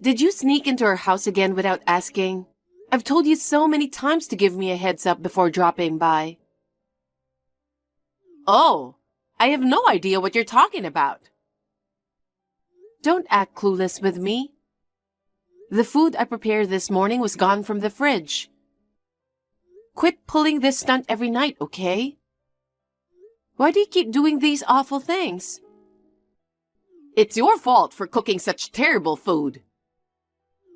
Did you sneak into our house again without asking? I've told you so many times to give me a heads up before dropping by. Oh, I have no idea what you're talking about. Don't act clueless with me. The food I prepared this morning was gone from the fridge. Quit pulling this stunt every night, okay? Why do you keep doing these awful things? It's your fault for cooking such terrible food.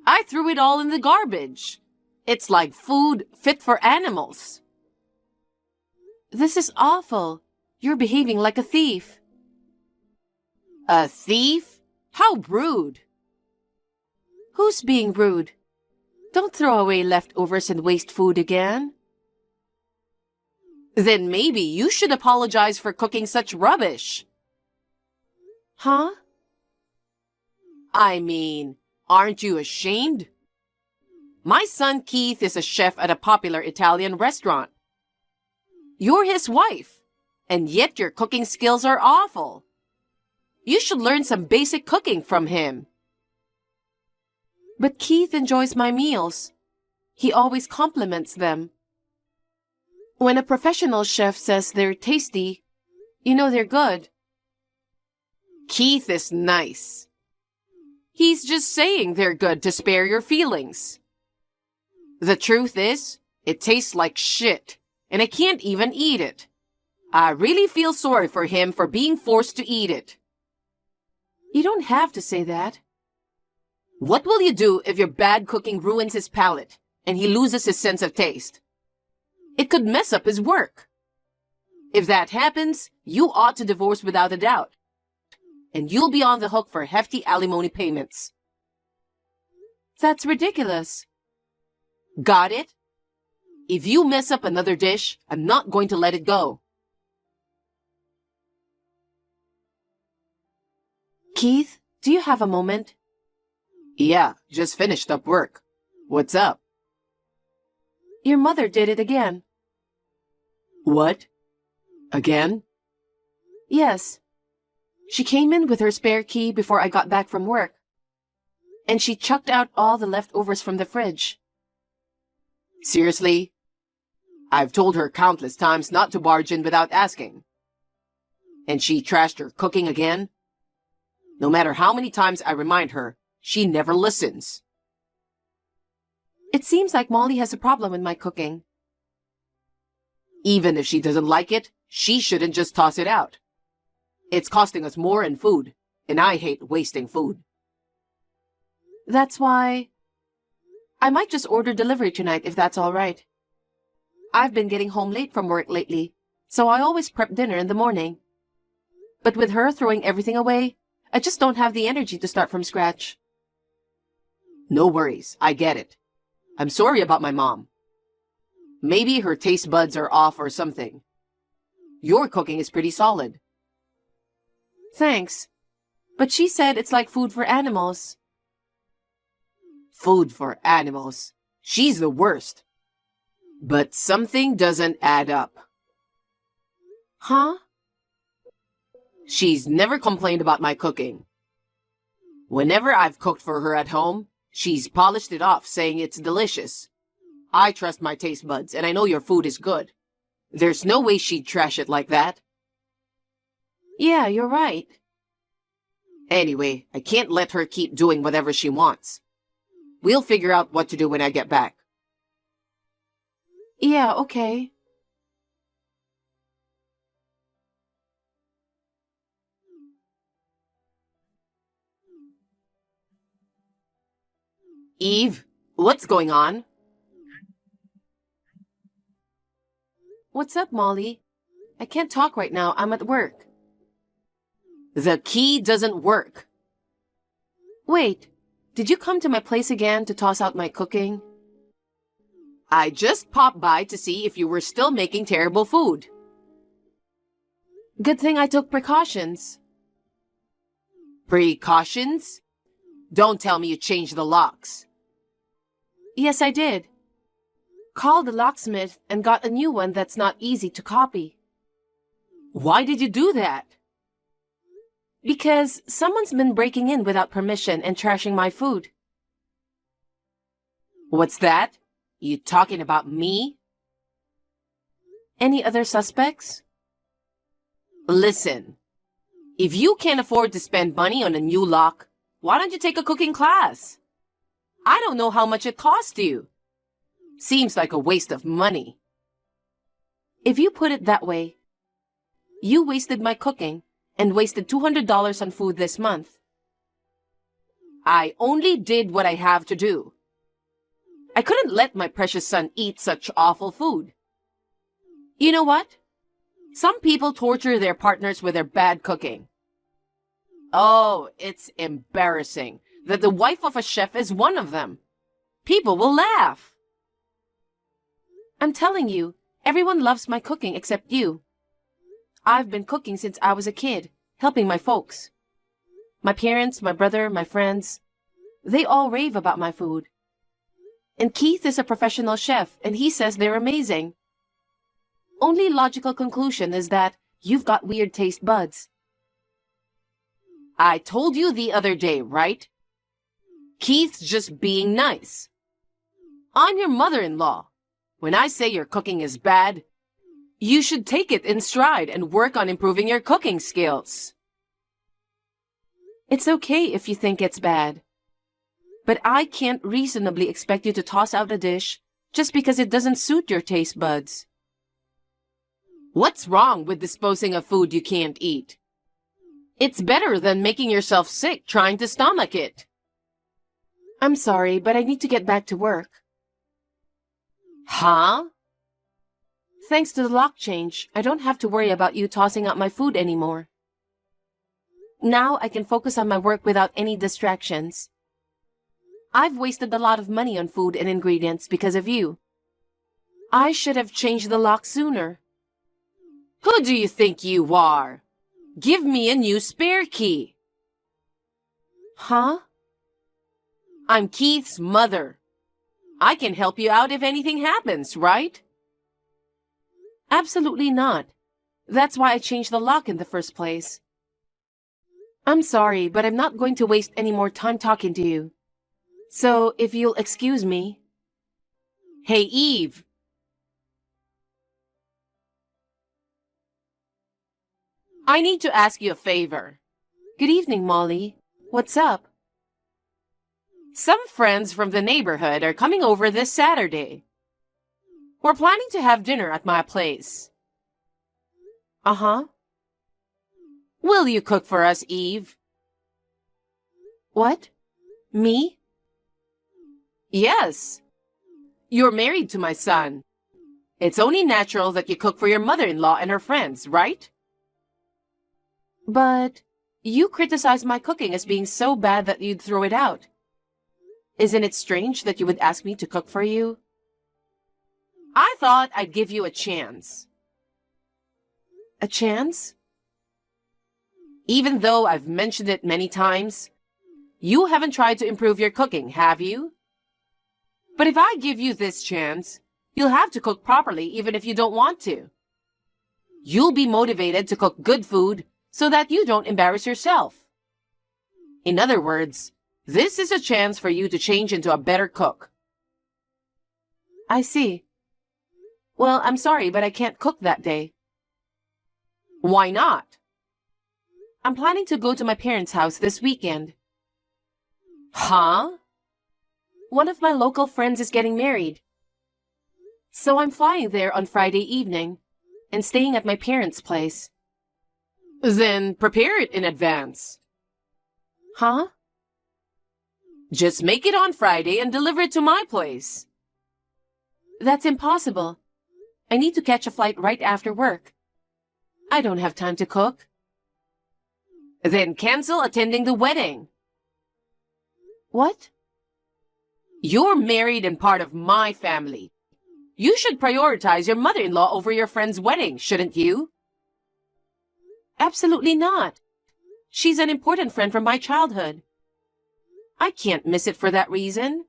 I threw it all in the garbage. It's like food fit for animals. This is awful. You're behaving like a thief. A thief? How rude. Who's being rude? Don't throw away leftovers and waste food again. Then maybe you should apologize for cooking such rubbish. Huh? I mean, aren't you ashamed? My son Keith is a chef at a popular Italian restaurant. You're his wife, and yet your cooking skills are awful. You should learn some basic cooking from him. But Keith enjoys my meals. He always compliments them. When a professional chef says they're tasty, you know they're good. Keith is nice. He's just saying they're good to spare your feelings. The truth is, it tastes like shit, and I can't even eat it. I really feel sorry for him for being forced to eat it. You don't have to say that. What will you do if your bad cooking ruins his palate and he loses his sense of taste? It could mess up his work. If that happens, you ought to divorce without a doubt, and you'll be on the hook for hefty alimony payments. That's ridiculous. Got it? If you mess up another dish, I'm not going to let it go. Keith, do you have a moment? Yeah, just finished up work. What's up? Your mother did it again. What? Again? Yes. She came in with her spare key before I got back from work, and she chucked out all the leftovers from the fridge. Seriously? I've told her countless times not to barge in without asking. And she trashed her cooking again? No matter how many times I remind her, she never listens. It seems like Molly has a problem with my cooking. Even if she doesn't like it, she shouldn't just toss it out. It's costing us more in food, and I hate wasting food. That's why I might just order delivery tonight if that's all right. I've been getting home late from work lately, so I always prep dinner in the morning. But with her throwing everything away, I just don't have the energy to start from scratch. No worries, I get it. I'm sorry about my mom. Maybe her taste buds are off or something. Your cooking is pretty solid. Thanks, but she said it's like food for animals. Food for animals. She's the worst. But something doesn't add up. Huh? She's never complained about my cooking. Whenever I've cooked for her at home, she's polished it off, saying it's delicious. I trust my taste buds, and I know your food is good. There's no way she'd trash it like that. Yeah, you're right. Anyway, I can't let her keep doing whatever she wants. We'll figure out what to do when I get back. Yeah, okay. Eve, what's going on? What's up, Molly? I can't talk right now. I'm at work. The key doesn't work. Wait, did you come to my place again to toss out my cooking? I just popped by to see if you were still making terrible food. Good thing I took precautions. Precautions? Don't tell me you changed the locks. Yes, I did. Called the locksmith and got a new one that's not easy to copy. Why did you do that? Because someone's been breaking in without permission and trashing my food. What's that? You talking about me? Any other suspects? Listen, if you can't afford to spend money on a new lock, why don't you take a cooking class? I don't know how much it costs you. Seems like a waste of money. If you put it that way, you wasted my cooking and wasted $200 on food this month. I only did what I have to do. I couldn't let my precious son eat such awful food. You know what? Some people torture their partners with their bad cooking. Oh, it's embarrassing that the wife of a chef is one of them. People will laugh. I'm telling you, everyone loves my cooking except you. I've been cooking since I was a kid, helping my folks. My parents, my brother, my friends, they all rave about my food. And Keith is a professional chef, and he says they're amazing. Only logical conclusion is that you've got weird taste buds. I told you the other day, right? Keith's just being nice. I'm your mother-in-law. When I say your cooking is bad, you should take it in stride and work on improving your cooking skills. It's okay if you think it's bad. But I can't reasonably expect you to toss out a dish just because it doesn't suit your taste buds. What's wrong with disposing of food you can't eat? It's better than making yourself sick trying to stomach it. I'm sorry, but I need to get back to work. Huh? Thanks to the lock change, I don't have to worry about you tossing out my food anymore. Now I can focus on my work without any distractions. I've wasted a lot of money on food and ingredients because of you. I should have changed the lock sooner. Who do you think you are? Give me a new spare key. Huh? I'm Keith's mother. I can help you out if anything happens, right? Absolutely not. That's why I changed the lock in the first place. I'm sorry, but I'm not going to waste any more time talking to you. So, if you'll excuse me. Hey, Eve. I need to ask you a favor. Good evening, Molly. What's up? Some friends from the neighborhood are coming over this Saturday. We're planning to have dinner at my place. Uh-huh. Will you cook for us, Eve? What? Me? Yes. You're married to my son. It's only natural that you cook for your mother-in-law and her friends, right? But you criticize my cooking as being so bad that you'd throw it out. Isn't it strange that you would ask me to cook for you? I thought I'd give you a chance. A chance? Even though I've mentioned it many times, you haven't tried to improve your cooking, have you? But if I give you this chance, you'll have to cook properly even if you don't want to. You'll be motivated to cook good food so that you don't embarrass yourself. In other words, this is a chance for you to change into a better cook. I see. Well, I'm sorry, but I can't cook that day. Why not? I'm planning to go to my parents' house this weekend. Huh? One of my local friends is getting married. So I'm flying there on Friday evening and staying at my parents' place. Then prepare it in advance. Huh? Just make it on Friday and deliver it to my place. That's impossible. I need to catch a flight right after work. I don't have time to cook. Then cancel attending the wedding. What? You're married and part of my family. You should prioritize your mother-in-law over your friend's wedding, shouldn't you? Absolutely not. She's an important friend from my childhood. I can't miss it for that reason.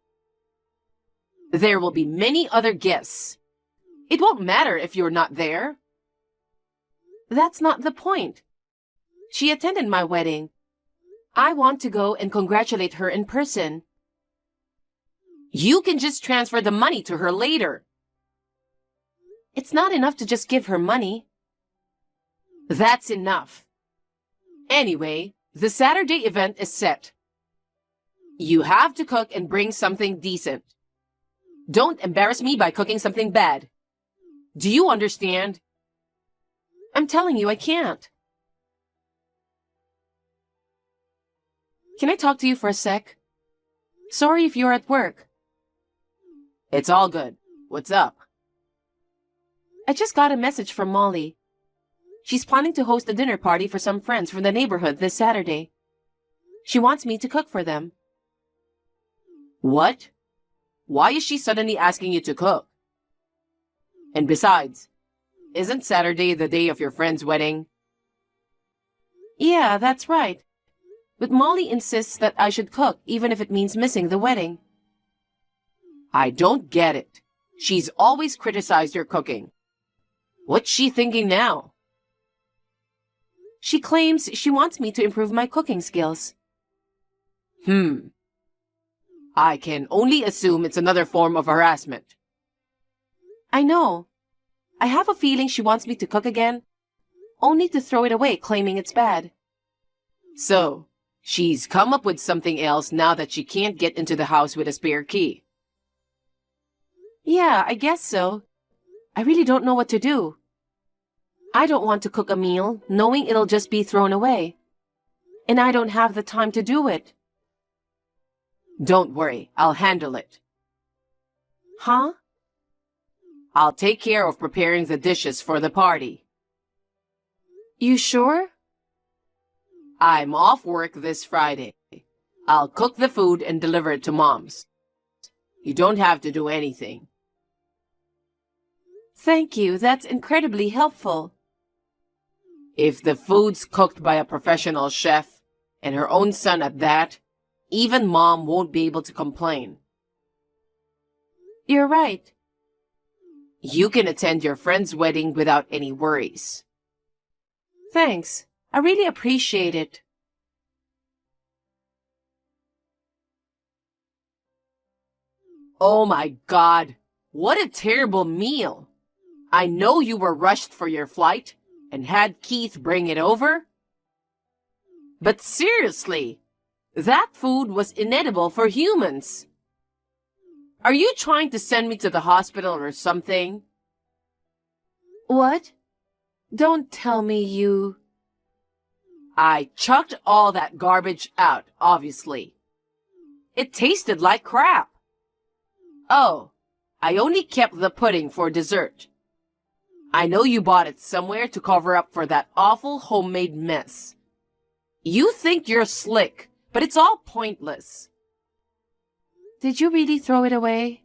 There will be many other guests. It won't matter if you're not there. That's not the point. She attended my wedding. I want to go and congratulate her in person. You can just transfer the money to her later. It's not enough to just give her money. That's enough. Anyway, the Saturday event is set. You have to cook and bring something decent. Don't embarrass me by cooking something bad. Do you understand? I'm telling you, I can't. Can I talk to you for a sec? Sorry if you're at work. It's all good. What's up? I just got a message from Molly. She's planning to host a dinner party for some friends from the neighborhood this Saturday. She wants me to cook for them. What? Why is she suddenly asking you to cook? And besides, isn't Saturday the day of your friend's wedding? Yeah, that's right. But Molly insists that I should cook even if it means missing the wedding. I don't get it. She's always criticized your cooking. What's she thinking now? She claims she wants me to improve my cooking skills. I can only assume it's another form of harassment. I know. I have a feeling she wants me to cook again, only to throw it away claiming it's bad. So, she's come up with something else now that she can't get into the house with a spare key. Yeah, I guess so. I really don't know what to do. I don't want to cook a meal knowing it'll just be thrown away. And I don't have the time to do it. Don't worry, I'll handle it. Huh? I'll take care of preparing the dishes for the party. You sure? I'm off work this Friday. I'll cook the food and deliver it to Mom's. You don't have to do anything. Thank you, that's incredibly helpful. If the food's cooked by a professional chef, and her own son at that, even Mom won't be able to complain. You're right. You can attend your friend's wedding without any worries. Thanks. I really appreciate it. Oh my God, what a terrible meal. I know you were rushed for your flight and had Keith bring it over. But seriously, that food was inedible for humans. Are you trying to send me to the hospital or something? What? Don't tell me you... I chucked all that garbage out, obviously. It tasted like crap. Oh, I only kept the pudding for dessert. I know you bought it somewhere to cover up for that awful homemade mess. You think you're slick, but it's all pointless. Did you really throw it away?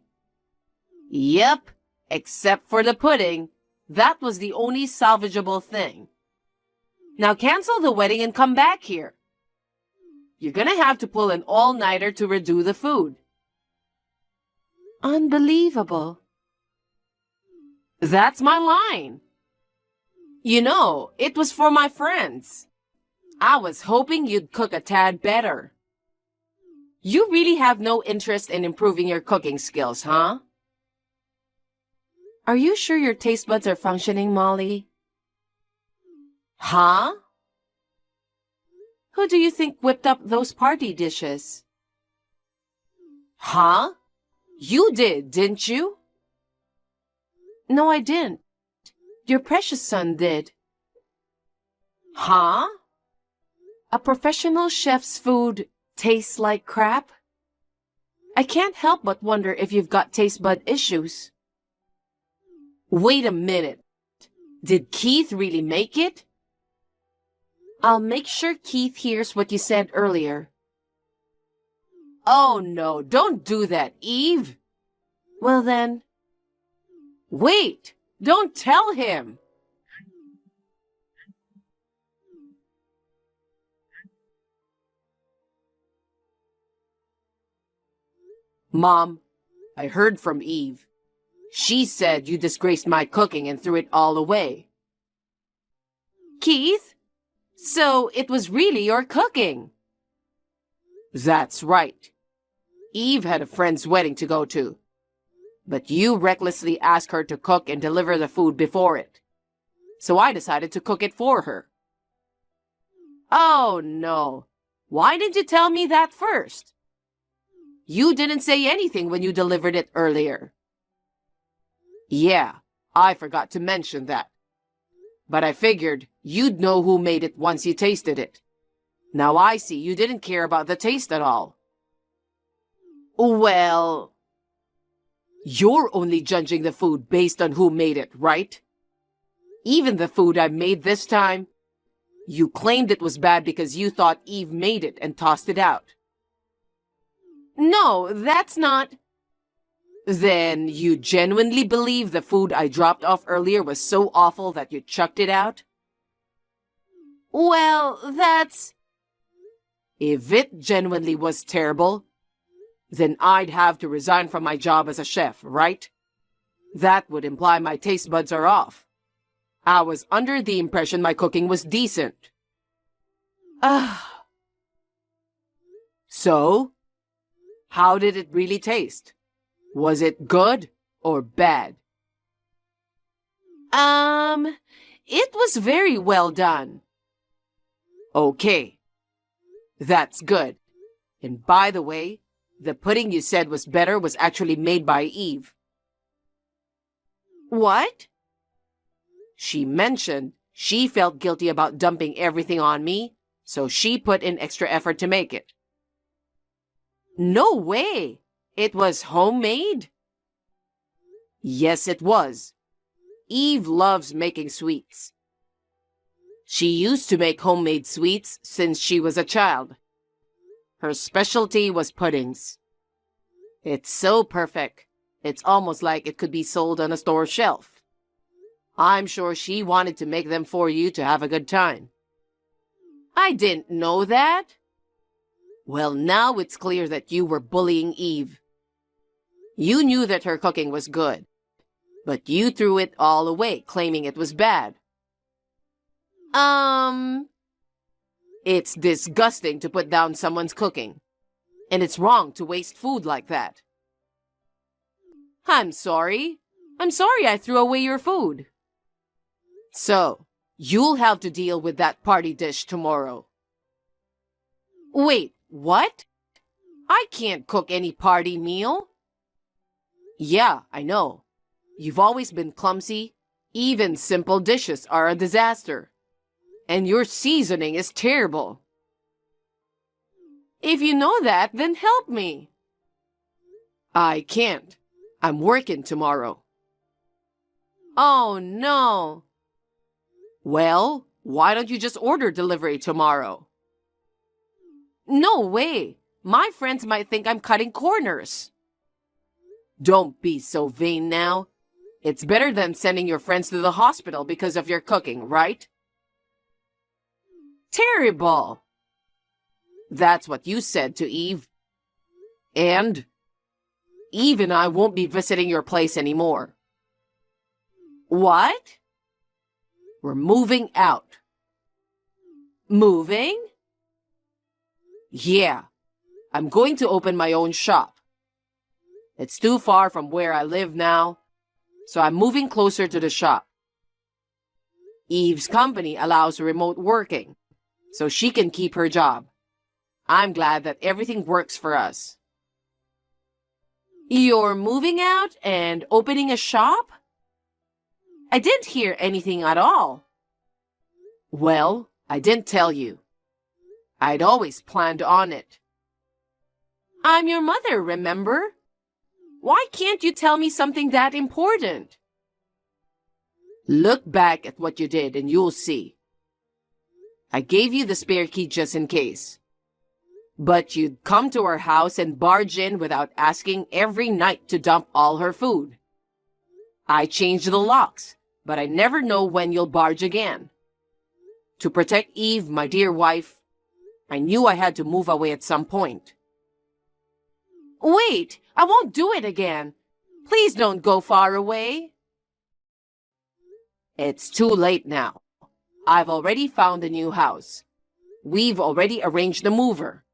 Yep, except for the pudding. That was the only salvageable thing. Now cancel the wedding and come back here. You're gonna have to pull an all-nighter to redo the food. Unbelievable. That's my line. You know, it was for my friends. I was hoping you'd cook a tad better. You really have no interest in improving your cooking skills, huh? Are you sure your taste buds are functioning, Molly? Huh? Who do you think whipped up those party dishes? Huh? You did, didn't you? No, I didn't. Your precious son did. Huh? A professional chef's food tastes like crap? I can't help but wonder if you've got taste bud issues. Wait a minute. Did Keith really make it? I'll make sure Keith hears what you said earlier. Oh no, don't do that, Eve. Well then... Wait, don't tell him. Mom, I heard from Eve. She said you disgraced my cooking and threw it all away. Keith? So it was really your cooking? That's right. Eve had a friend's wedding to go to, but you recklessly asked her to cook and deliver the food before it. So I decided to cook it for her. Oh no. Why didn't you tell me that first? You didn't say anything when you delivered it earlier. Yeah, I forgot to mention that. But I figured you'd know who made it once you tasted it. Now I see you didn't care about the taste at all. Well, you're only judging the food based on who made it, right? Even the food I made this time, you claimed it was bad because you thought Eve made it and tossed it out. No, that's not... Then you genuinely believe the food I dropped off earlier was so awful that you chucked it out? Well, that's... If it genuinely was terrible, then I'd have to resign from my job as a chef, right? That would imply my taste buds are off. I was under the impression my cooking was decent. So, how did it really taste? Was it good or bad? It was very well done. Okay, that's good. And by the way, the pudding you said was better was actually made by Eve. What? She mentioned she felt guilty about dumping everything on me, so she put in extra effort to make it. No way! It was homemade? Yes, it was. Eve loves making sweets. She used to make homemade sweets since she was a child. Her specialty was puddings. It's so perfect, it's almost like it could be sold on a store shelf. I'm sure she wanted to make them for you to have a good time. I didn't know that. Well, now it's clear that you were bullying Eve. You knew that her cooking was good, but you threw it all away, claiming it was bad. It's disgusting to put down someone's cooking, and it's wrong to waste food like that. I'm sorry. I'm sorry I threw away your food. So, you'll have to deal with that party dish tomorrow. Wait, what? I can't cook any party meal. Yeah, I know. You've always been clumsy. Even simple dishes are a disaster. And your seasoning is terrible. If you know that, then help me. I can't. I'm working tomorrow. Oh, no. Well, why don't you just order delivery tomorrow? No way. My friends might think I'm cutting corners. Don't be so vain now. It's better than sending your friends to the hospital because of your cooking, right? Terrible. That's what you said to Eve. And Eve and I won't be visiting your place anymore. What? We're moving out. Moving? Yeah. I'm going to open my own shop. It's too far from where I live now, so I'm moving closer to the shop. Eve's company allows remote working, so she can keep her job. I'm glad that everything works for us. You're moving out and opening a shop? I didn't hear anything at all. Well, I didn't tell you. I'd always planned on it. I'm your mother, remember? Why can't you tell me something that important? Look back at what you did and you'll see. I gave you the spare key just in case. But you'd come to our house and barge in without asking every night to dump all her food. I changed the locks, but I never know when you'll barge again. To protect Eve, my dear wife, I knew I had to move away at some point. Wait, I won't do it again. Please don't go far away. It's too late now. I've already found a new house. We've already arranged the mover.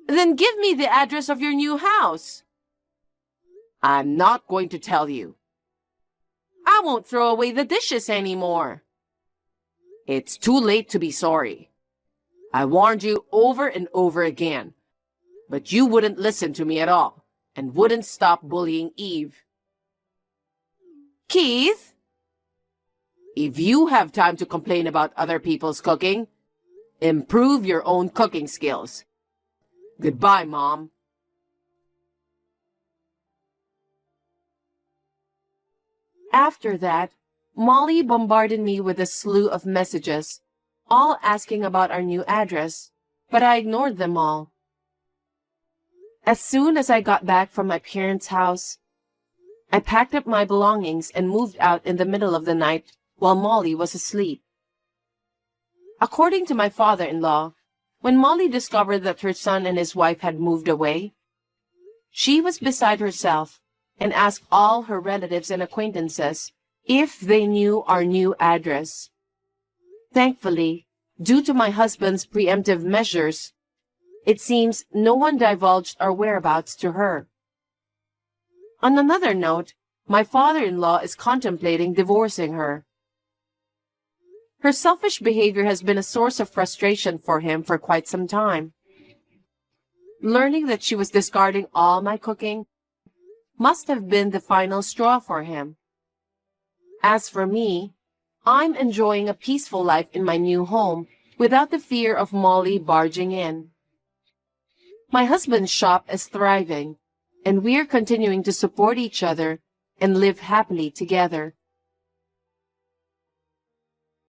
Then give me the address of your new house. I'm not going to tell you. I won't throw away the dishes anymore. It's too late to be sorry. I warned you over and over again, but you wouldn't listen to me at all and wouldn't stop bullying Eve. Keith? If you have time to complain about other people's cooking, improve your own cooking skills. Goodbye, Mom. After that, Molly bombarded me with a slew of messages, all asking about our new address, but I ignored them all. As soon as I got back from my parents' house, I packed up my belongings and moved out in the middle of the night while Molly was asleep. According to my father-in-law, when Molly discovered that her son and his wife had moved away, she was beside herself and asked all her relatives and acquaintances if they knew our new address. Thankfully, due to my husband's preemptive measures, it seems no one divulged our whereabouts to her. On another note, my father-in-law is contemplating divorcing her. Her selfish behavior has been a source of frustration for him for quite some time. Learning that she was discarding all my cooking must have been the final straw for him. As for me, I'm enjoying a peaceful life in my new home without the fear of Molly barging in. My husband's shop is thriving, and we're continuing to support each other and live happily together.